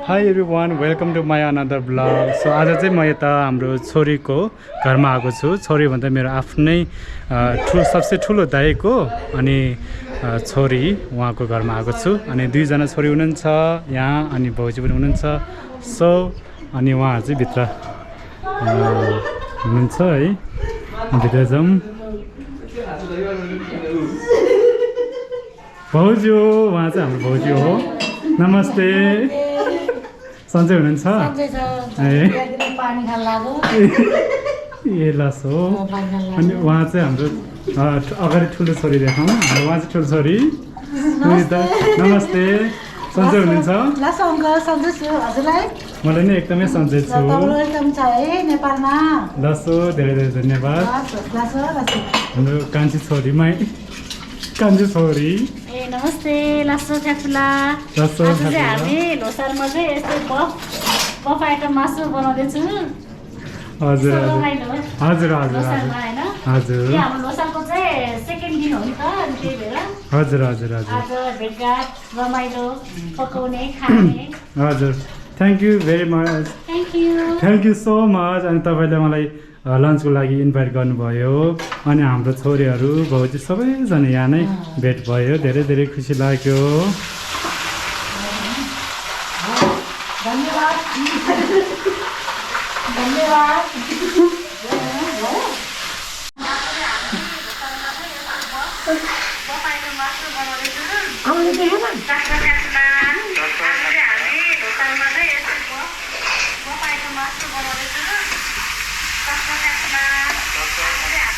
Hi everyone, welcome to my another vlog. So आज चाहिँ म यता हाम्रो छोरीको घरमा आएको छु. छोरी भन्दा मेरो आफ्नै सबसे ठुलो दाइको अनि छोरी उहाँको घरमा आएको छु. अनि दुईजना छोरी हुनुहुन्छ यहाँ अनि भाउजू पनि हुनुहुन्छ. सो अनि उहाँहरू चाहिँ भित्र हुनुहुन्छ है. भित्र जाउँ. भाउजू उहाँ चाहिँ हाम्रो भाउजू हो. नमस्ते. सन्चै हुनुहुन्छ? ए लस हो. अनि उहाँ चाहिँ हाम्रो अगाडि ठुलो छोरी देखाउँ. उहाँ चाहिँ ठुलो छोरी. नमस्ते. सन्चै हुनुहुन्छ? मलाई नि एकदमै सन्चै छु. लसो धेरै धेरै धन्यवाद. हाम्रो कान्छी छोरीमै कान्छी छोरी. ए नमस्ते लासो फ्याफुला. आज चाहिँ हामी लोसारमा चाहिँ यस्तै बफ आइटम मासु बनाउँदैछु. हजुर हजुर हजुर हजुर. हाम्रो लोसारको चाहिँ सेकेन्ड दिन हो नि त, अनि त्यही भएर हजुर हजुर हजुर आज भेटघाट रमाइलो पकाउने खाने. हजुर. Thank you very much. Thank you so much. अनि तपाईँले मलाई लन्चको लागि इन्भाइट गर्नुभयो. अनि हाम्रो छोरीहरू भाउजू सबैजना यहाँ नै भेट भयो. धेरै धेरै खुसी लाग्यो.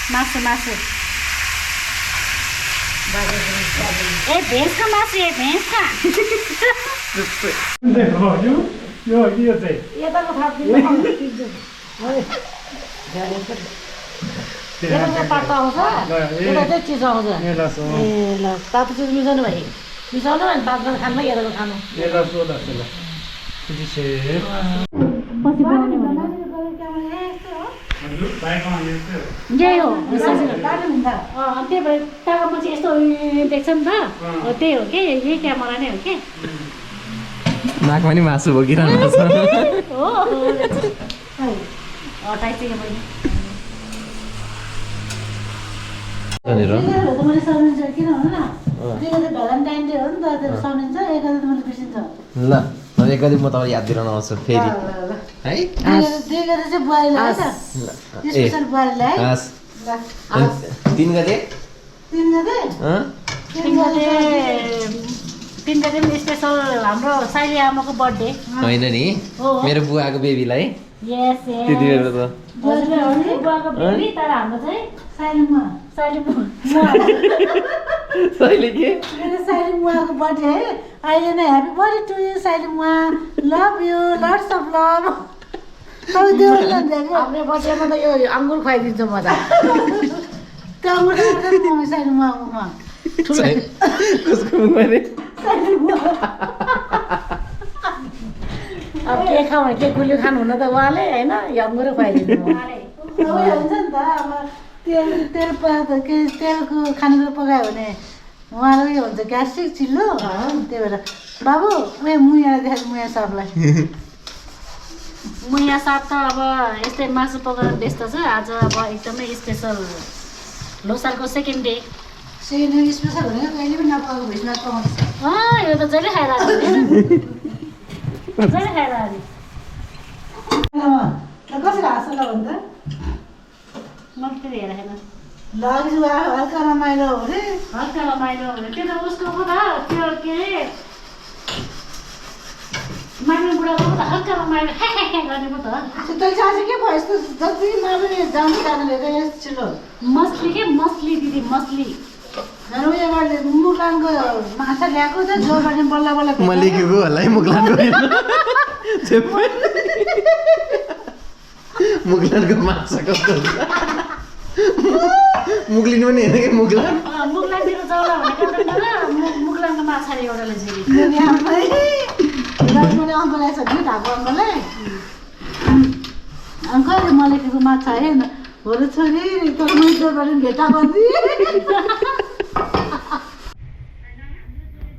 मासु मासु ए भेन्सको मासु. ए भेन्सका यो चाहिँ यताको थाप्दिनु. पाक्ता आउँछ, यता चाहिँ चिज आउँछ. ए ल तातो चिज मिसाउनु भाइ, मिसाउनु अनि तातो खानु. यताको खानु पछि बनाउने भनेको यही हो. त्यही भएर ताको पछि यस्तो देख्छ नि त. त्यही हो कि यही क्यामेरा नै हो कि. नाकमा नि मासु बोकिरहनु छ. हो हटाइसक्यो मैले. मैले समिन्छ किन भन्नु न, भ्यालेन्टाइन डे हो नि त, समिन्छ. एक गते मैले बिर्सिन्छ. ल एक गते म तपाईँलाई याद दिलाउन आउँछु फेरि है. 2 गते चाहिँ बुहारीलाई है त, स्पेसल बुहारीलाई है. 3 गते 3 गते पनि स्पेसल हाम्रो साइली आमाको बर्थडे होइन नि, मेरो बुवाको बेबीलाई. यस त्यति बेर त बुवाको बेबी. तर हाम्रो चाहिँ साइली के मेरो साइली मुवाको बर्थडे है अहिले नै. Happy birthday to you Saili मुवा. Love you, lots of love. हाम्रो बर्थडेमा त यो अङ्गुर खुवाइदिन्छु म त. त्यो अङ्गुर साइली मुवामा ठुलो अब के खाउँ के गुलियो खानु हुन त उहाँले होइन, यो अङ्गुरै खुवाइदिनु हुन्छ नि त. अब तेलको खानेकुरा पकायो भने उहाँलाई उयो हुन्छ ग्यास्ट्रिक चिल्लो. त्यही भएर बाबु उयो मुया देखाएको मुया सापलाई. मुया साप त अब यस्तै मासु पकाएर व्यस्त छ. आज अब एकदमै स्पेसल लोसारको सेकेन्ड डे. स्पेसल भनेको कहिले पनि नपकाएको भेज मासु पकाउँछ. यो त जहिले खाएर आएको जहिले खाएर आएको. कसरी हाँस्छ ल भन्छ मैले त्यो हेरेन. हल्का रमाइलो हो अरे. हल्का रमाइलो हो अरे. त्यो त उसको पो त त्यो के अरे माइलो बुढाको पो त हल्का रमाइलो गर्ने पो त. तैँले चाहिँ के भयो यस्तो जति माइलो जान्छ कारणले त यस्तो छिटो मछली के मछली दिदी मछली. उयो गर्ने मुक्लानको माछा ल्याएको त जोर गर्ने बल्ल बल्ल म लेखेको होला है. मुक्लानको मुक्लानको माछा कस्तो हुन्छ. मुक्लिनु पनि हेर्ने कि मुक्लान मुक्लानतिर चौला भनेको मुक्लानको माछा एउटाले झिरी मैले अङ्कलाई छ कि ढाको अङ्कलाई. अङ्कल म लेखेको माछा हेर्न हो र छोरी तर मैले जोरबाट भेटा गरिदिएँ.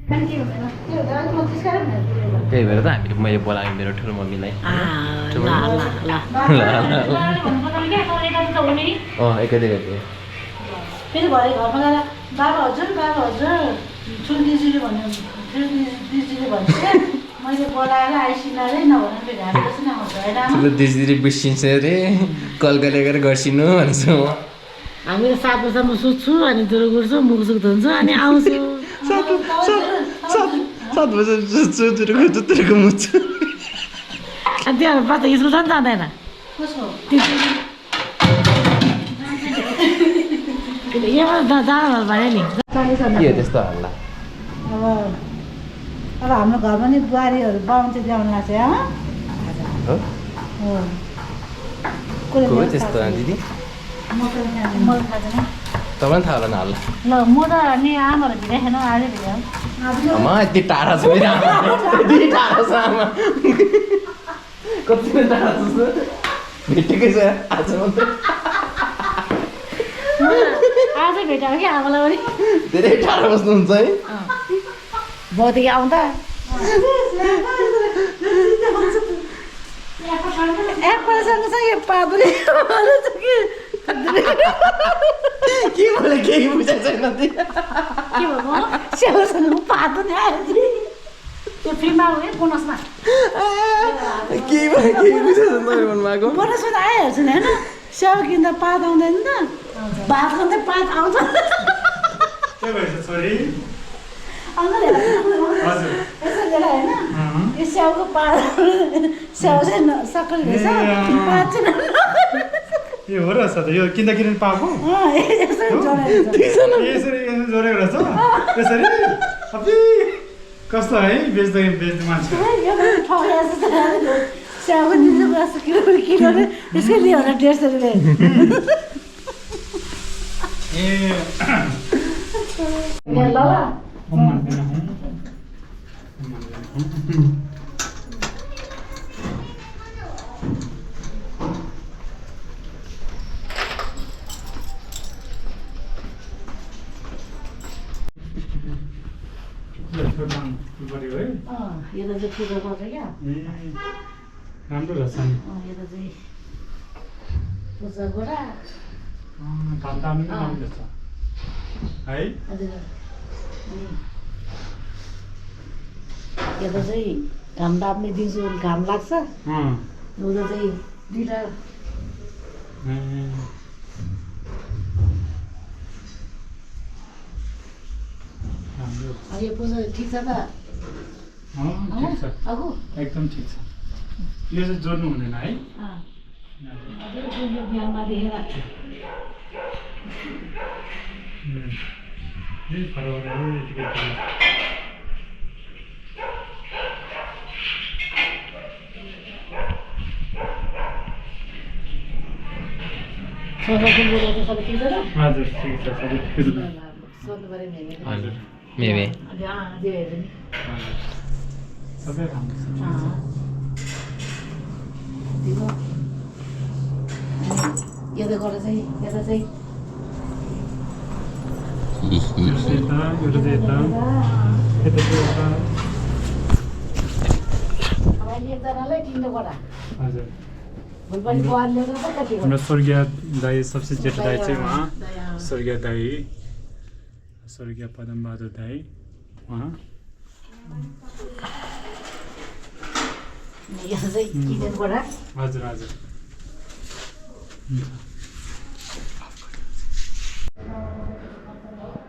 Thank you. त्यही भएर त हामीले मैले बोलाएँ मेरो ठुलो मम्मीलाई ल ल ल एकै फेरि भरे घरमा गएर बाबा हजुर ठुलो दिदीले भन्यो ठुलो दिदीले भन्यो क्या मैले बोलाएर आइसिनाले नभने फेरि हामी कसरी आउँछ होइन आमा? ठुलो दिदीले बिर्सिन्छ अरे कल गरेर गर्छिनु भन्छु म हामी 7 बजीसम्म सुत्छु अनि दुरो गर्छु मुख सुख धुन्छु अनि आउँछु 7 बजे जुत्रुको मुच्छु अनि त्यो बच्चा स्कुल पनि जाँदैन यहाँ जानु भने नि के त्यस्तो हल्ला अब हाम्रो घरमा नि बुहारीहरू बाहुन चाहिँ ल्याउनु लाग्छ आमा हो त्यस्तो दिदी मलाई थाहा छैन तपाईँलाई थाहा होला न हल्ला ल म त नि आमाहरू भिडाएन आजै भिडायो आमा यति टाढा छ फेरि आमा यति टाढा छ आमा कति टाढा छ भेटेकै छ आज मात्रै आजै भेटायो कि आमालाई पनि धेरै टाढा बस्नुहुन्छ है भौतिक आउँदा एकपल्टसँग चाहिँ यो पादुले के मलाई केही बुझाएको छैन के भयो स्याउसँग पादो नि आयो त्यो फ्रीमा उयो बोनसमा केही बुझाएको छैन तपाईँको मनमा आएको बोनसमा त आइहाल्छ नि होइन स्याउ किन्दा पात आउँदैन नि त भात खाँदै पात आउँछ के भएछ छोरी अङ्कल हजुर यसो लिएर होइन यो स्याउको पात स्याउ चाहिँ सक्कली रहेछ पात चाहिँ ए हो रहेछ त यो किन्दाखेरि पाएको यसरी जोडेर यसरी जोडेको रहेछ यसरी अबि कस्तो है बेच्दै मान्छे स्याउको 350 किलो यसकै लियो होला 150 रुपियाँ ल ल यो त चाहिँ पूजा गर्छ क्या राम्रो रहेछ नि यो त चाहिँ पूजा गर दामी राम्रो रहेछ है हजुर यो त चाहिँ घाम ताप्ने दिउँसो घाम लाग्छ उता चाहिँ दुईवटा यो पूजा ठिक छ त एकदम ठिक छ यो चाहिँ जोड्नु हुँदैन है बिहानमा देखेर सबै ठिक छ र हजुर ठिक छ सबै ठिक छ सोध्नु पऱ्यो नि हजुर मेमे त्यो हेर्नु नि सबै राम्रो छ यता गरेर चाहिँ यता चाहिँ अब अहिले एकजनालाई 3 वटा हजुर भोलिपल्ट बुहारी लिएर त कति हाम्रो स्वर्गीय दाई सबसे जेठो दाई चाहिँ उहाँ स्वर्गीय दाई स्वर्गीय पदमबहादुर दाई उहाँ यहाँ चाहिँ 3 वटा हजुर हजुर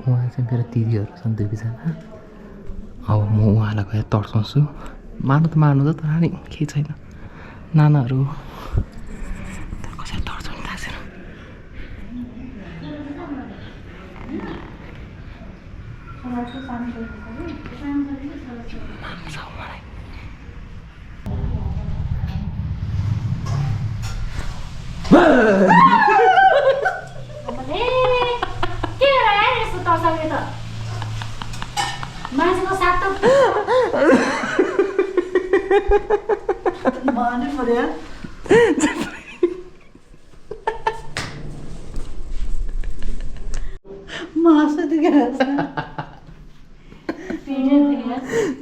उहाँ चाहिँ मेरो दिदीहरू छन् 2 जना अब म उहाँलाई गएर तर्साउँछु मार्नु त तर नि केही छैन नानाहरू तर कसरी तर्साउनु थाहा छैन मान्छ मलाई मान्छेको साथ त भन्नु पर्यो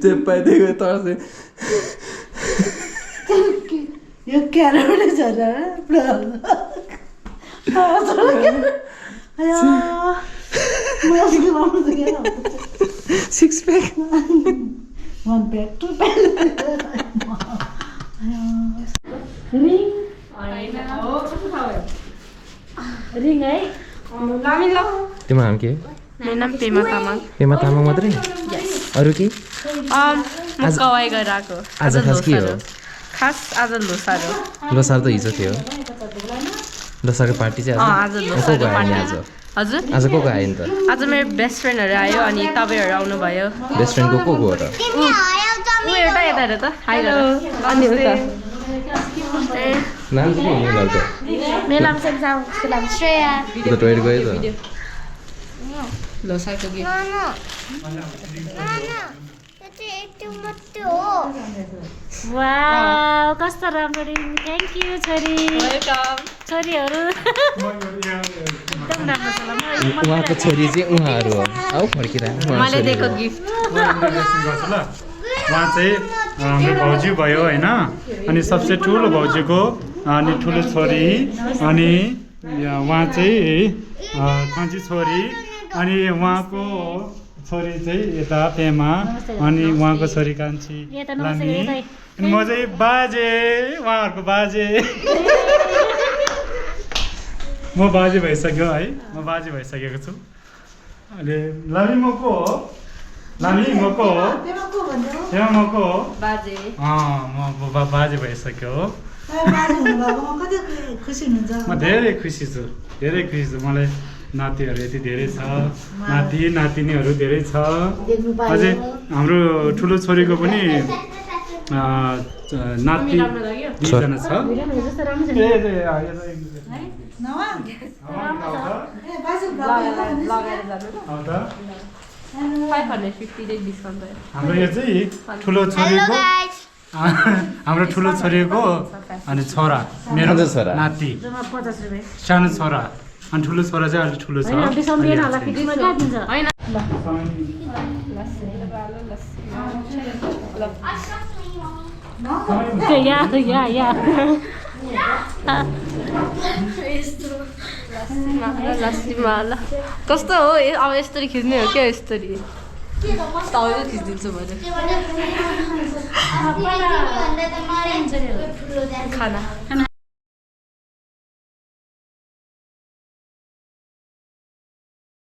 चेप्पाइदिएको तर्से यो क्यारोले झन् six pack 1 pack 2 pack ring ring है तिम्रो नाम के मेरो नाम पेमा तामाङ पेमा तामाङ मात्रै अरू के म कवाई गरेर आएको आज खास के हो खास आज लोसार हो लोसार त हिजो थियो लोसारको पार्टी चाहिँ आज को लोसारको को आयो नि पार्टी हजुर आज को आयो नि त आज मेरो बेस्ट फ्रेन्डहरू आयो अनि तपाईँहरू आउनुभयो बेस्ट फ्रेन्डको को हो र ऊ एउटा यता हेर त हाई गर अनि उता नाम चाहिँ के हुने उनीहरूको मेरो नाम सेन्सा उसको नाम श्रेया त टोइलेट गयो त लोसारको गीत वाउ कस्तो राम्रो रिङ थ्याङ्क यू छोरी छोरीहरू एकदम राम्रो छ ल उहाँको छोरी चाहिँ उहाँहरू हो आऊ फर्किँदा मैले दिएको गिफ्ट उहाँ चाहिँ हाम्रो भाउजू भयो होइन अनि सबसे ठुलो भाउजूको अनि ठुलो छोरी अनि उहाँ चाहिँ कान्छी छोरी अनि उहाँको छोरी चाहिँ यता पेमा अनि उहाँको छोरी कान्छी लानी अनि म चाहिँ बाजे उहाँहरूको बाजे म बाजे भइसक्यो है म बाजे भइसकेको छु अनि लानी म को हो लानी म को हो पेमा म को हो बाजे म बाजे भइसक्यो हो बाजे हुनुभएको कति खुसी हुनुहुन्छ म धेरै खुसी छु मलाई नातिहरू यति धेरै छ नाति नातिनीहरू धेरै छ अझै हाम्रो ठुलो छोरीको पनि नाति दुईजना छ हाम्रो यो चाहिँ ठुलो छोरीको हाम्रो ठुलो छोरीको अनि छोरा मेरो छोरा नाति सानो छोरा अनि ठुलो छोरा चाहिँ अलिक ठुलो छ लस्सीमा ल कस्तो हो अब यस्तरी खिच्ने हो क्या यस्तरी तपाईँ खिचिदिन्छु भने खाना